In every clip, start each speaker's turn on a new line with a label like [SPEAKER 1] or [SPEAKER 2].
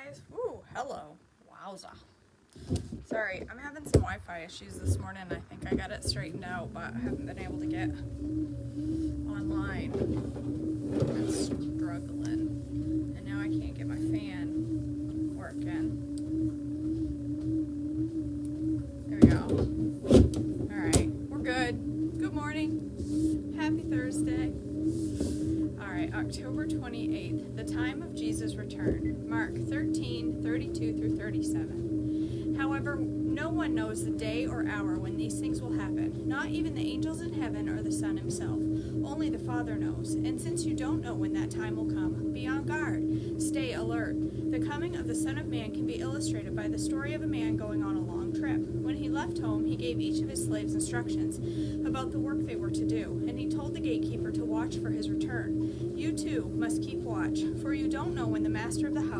[SPEAKER 1] guys. Ooh, hello. Wowza. Sorry, I'm having some Wi-Fi issues this morning. I think I got it straightened out, but I haven't been able to get online. I'm struggling. And now I can't get my fan working. There we go. Alright, we're good. Good morning. Happy Thursday. Alright, October 28th, the time of Jesus' return. Mark 13:32 through 37. However, no one knows the day or hour when these things will happen, not even the angels in heaven or the Son himself. Only the Father knows. And since you don't know when that time will come, be on guard. Stay alert. The coming of the Son of Man can be illustrated by the story of a man going on a long trip. When he left home, he gave each of his slaves instructions about the work they were to do, and he told the gatekeeper to watch for his return. You too must keep watch, for you don't know when the master of the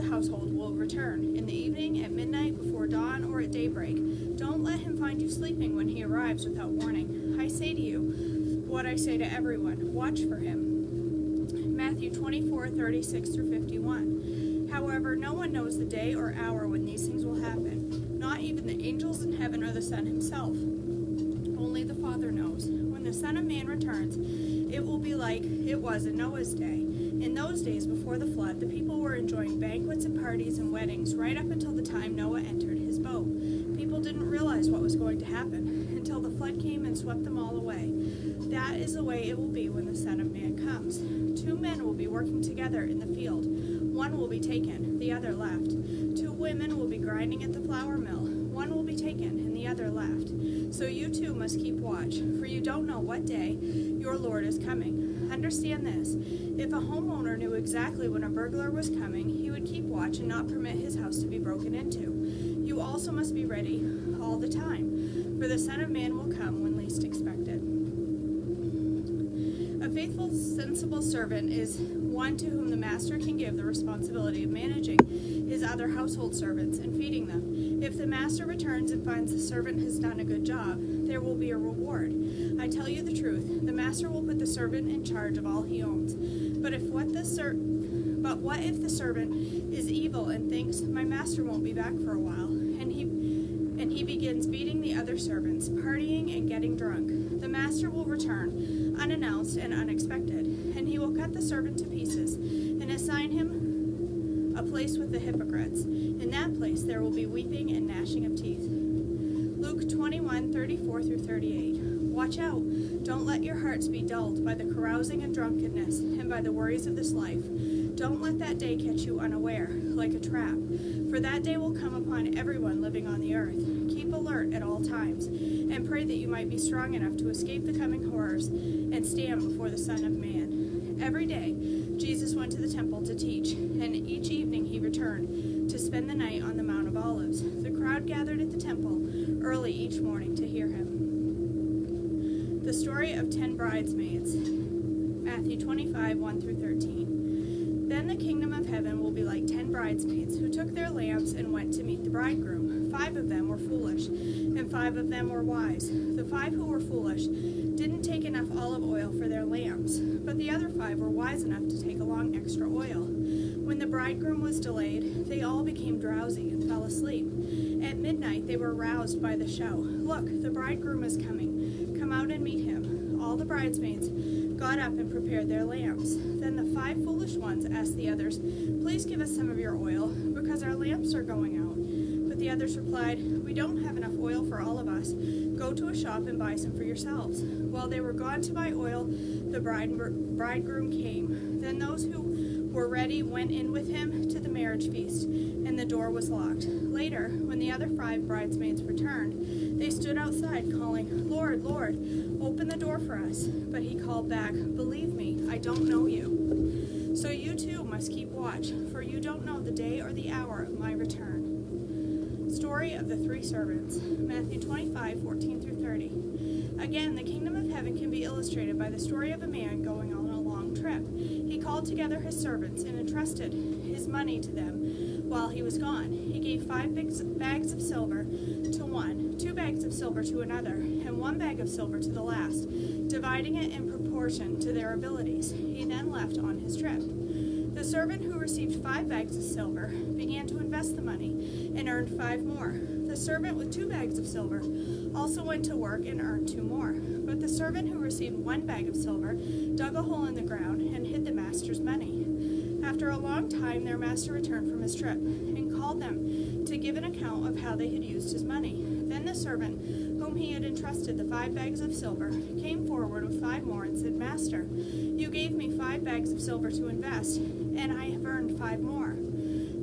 [SPEAKER 1] household will return, in the evening, at midnight, before dawn, or at daybreak. Don't let him find you sleeping when he arrives without warning. I say to you what I say to everyone, watch for him. Matthew 24:36 through 51. However, no one knows the day or hour when these things will happen, not even the angels in heaven or the Son himself. Only the Father knows. When the Son of Man returns, it will be like it was in Noah's day. In those days before the flood, the people were enjoying banquets and parties and weddings right up until the time Noah entered his boat. People didn't realize what was going to happen until the flood came and swept them all away. That is the way it will be when the Son of Man comes. 2 men will be working together in the field. One will be taken, the other left. 2 women will be grinding at the flour mill. One will be taken, and the other left. So you too must keep watch, for you don't know what day your Lord is coming. Understand this. If a homeowner knew exactly when a burglar was coming, he would keep watch and not permit his house to be broken into. You also must be ready all the time, for the Son of Man will come when least expected. A faithful, sensible servant is one to whom the master can give the responsibility of managing his other household servants and feeding them. If the master returns and finds the servant has done a good job, there will be a reward. I tell you the truth, the master will put the servant in charge of all he owns. But what if the servant is evil and thinks, my master won't be back for a while, and he begins beating the other servants, partying and getting drunk? The master will return, unannounced and unexpected, and he will cut the servant to pieces and assign him a place with the hypocrites. In that place there will be weeping and gnashing of teeth. Luke 21:34 through 38. Watch out. Don't let your hearts be dulled by the carousing and drunkenness and by the worries of this life. Don't let that day catch you unaware, like a trap. For that day will come upon everyone living on the earth. Keep alert at all times, and pray that you might be strong enough to escape the coming horrors and stand before the Son of Man. Every day, Jesus went to the temple to teach, and each evening he returned to spend the night on the Mount of Olives. The crowd gathered at the temple early each morning to hear him. The story of 10 bridesmaids. Matthew 25:1 through 13. Then the kingdom of heaven will be like 10 bridesmaids who took their lamps and went to meet the bridegroom. 5 of them were foolish, and 5 of them were wise. The 5 who were foolish didn't take enough olive oil for their lamps, but the other 5 were wise enough to take along extra oil. When the bridegroom was delayed, they all became drowsy and fell asleep. At midnight they were roused by the shout, "Look, the bridegroom is coming. Come out and meet him." All the bridesmaids got up and prepared their lamps. Then the 5 foolish ones asked the others, "Please give us some of your oil, because our lamps are going out." But the others replied, "We don't have enough oil for all of us. Go to a shop and buy some for yourselves." While they were gone to buy oil, the bridegroom came. Then those who were ready went in with him to the marriage feast, and the door was locked. Later, when the other 5 bridesmaids returned, they stood outside calling, "Lord, Lord, open the door for us." But he called back, "Believe me, I don't know you." So you too must keep watch, for you don't know the day or the hour of my return. Story of the 3 servants. Matthew 25:14 through 30. Again, the kingdom of heaven can be illustrated by the story of a man going on a long trip. He called together his servants and entrusted his money to them while he was gone. He gave 5 bags of silver to one, 2 bags of silver to another, and 1 bag of silver to the last, dividing it in proportion to their abilities. He then left on his trip. The servant who received 5 bags of silver began to invest the money and earned 5 more. The servant with 2 bags of silver also went to work and earned 2 more. But the servant who received 1 bag of silver dug a hole in the ground and hid the master's money. After a long time, their master returned from his trip and called them to give an account of how they had used his money. Then the servant, whom he had entrusted the 5 bags of silver, came forward with 5 more and said, Master, you gave me 5 bags of silver to invest, and I have earned 5 more.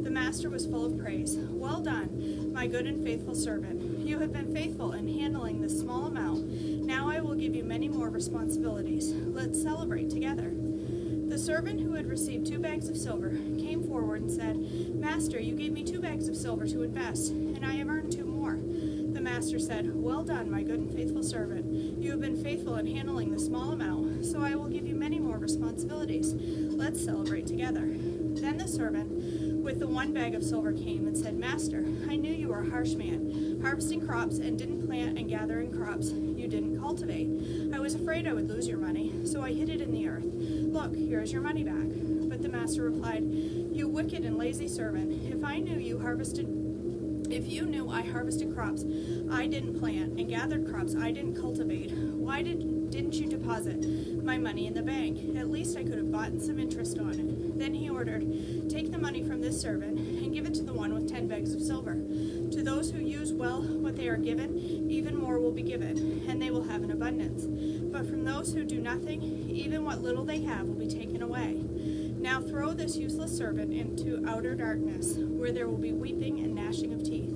[SPEAKER 1] The master was full of praise. Well done, my good and faithful servant. You have been faithful in handling this small amount. Now I will give you many more responsibilities. Let's celebrate together. The servant who had received 2 bags of silver came forward and said, Master, you gave me 2 bags of silver to invest, and I have earned 2 more. The master said, Well done, my good and faithful servant. You have been faithful in handling the small amount, so I will give you many more responsibilities. Let's celebrate together. Then the servant with the 1 bag of silver came and said, Master, I knew you were a harsh man, harvesting crops and didn't plant and gathering crops you didn't cultivate. I was afraid I would lose your money, so I hid it in the earth. Look, here is your money back. But the master replied, You wicked and lazy servant, if you knew I harvested crops I didn't plant and gathered crops I didn't cultivate, why didn't you deposit my money in the bank? At least I could have gotten some interest on it. Then he ordered, Take the money from this servant and give it to the one with 10 bags of silver. To those who use well what they are given, even more will be given, and they will have an abundance. But from those who do nothing, even what little they have will be taken away. Now throw this useless servant into outer darkness, where there will be weeping and gnashing of teeth.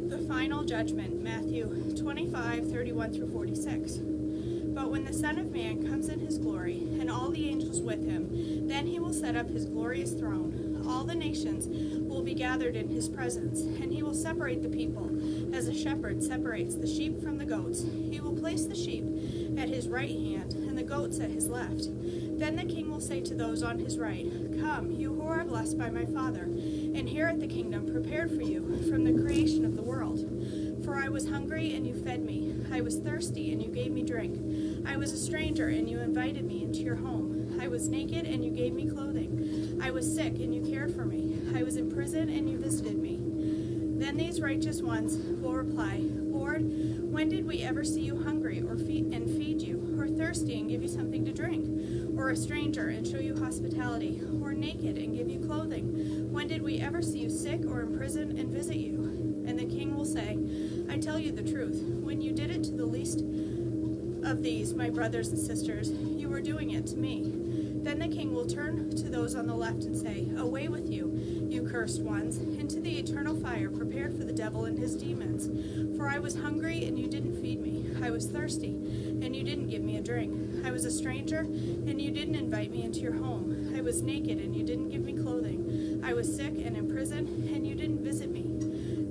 [SPEAKER 1] The final judgment, Matthew 25:31 through 46. But when the Son of Man comes in his glory, and all the angels with him, then he will set up his glorious throne. All the nations will be gathered in his presence, and he will separate the people, as a shepherd separates the sheep from the goats. He will place the sheep at his right hand, and the goats at his left. Then the king will say to those on his right, Come, you who are blessed by my Father, inherit the kingdom prepared for you from the creation of the world. For I was hungry, and you fed me. I was thirsty, and you gave me drink. I was a stranger, and you invited me into your home. I was naked, and you gave me clothing. I was sick, and you cared for me. I was in prison, and you visited me. Then these righteous ones will reply, Lord, when did we ever see you hungry and feed you, or thirsty and give you something to drink, or a stranger and show you hospitality, or naked and give you clothing? When did we ever see you sick or in prison and visit you? And the king will say, I tell you the truth, when you did it to the least of these, my brothers and sisters, you were doing it to me. Then the king will turn to those on the left and say, Away with you, you cursed ones, into the eternal fire prepared for the devil and his demons. For I was hungry, and you didn't feed me. I was thirsty, and you didn't give me a drink. I was a stranger, and you didn't invite me into your home. I was naked, and you didn't give me clothing. I was sick and in prison, and you didn't visit me.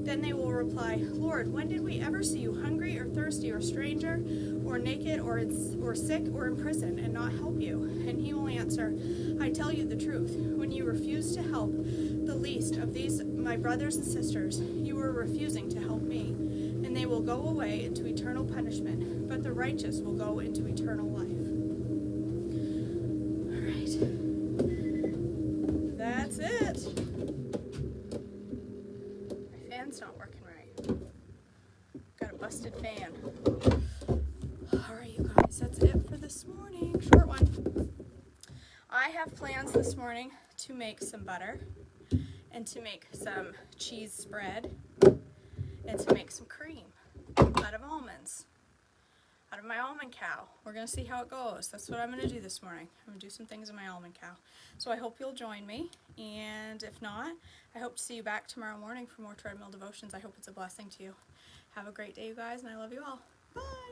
[SPEAKER 1] Then they will reply, Lord, when did we ever see you hungry or thirsty or stranger or naked or sick or in prison and not help you? And he will answer, I tell you the truth, when you refused to help the least of these my brothers and sisters, you were refusing to help me. And they will go away into eternal punishment, but the righteous will go into eternal life. All right. That's it. Fan's not working right. Got a busted fan. Alright, you guys, that's it for this morning. Short one. I have plans this morning to make some butter, and to make some cheese spread, and to make some cream out of almonds. Out of my almond cow. We're going to see how it goes. That's what I'm going to do this morning. I'm going to do some things in my almond cow. So I hope you'll join me, and if not, I hope to see you back tomorrow morning for more Treadmill Devotions. I hope it's a blessing to you. Have a great day, you guys, and I love you all. Bye!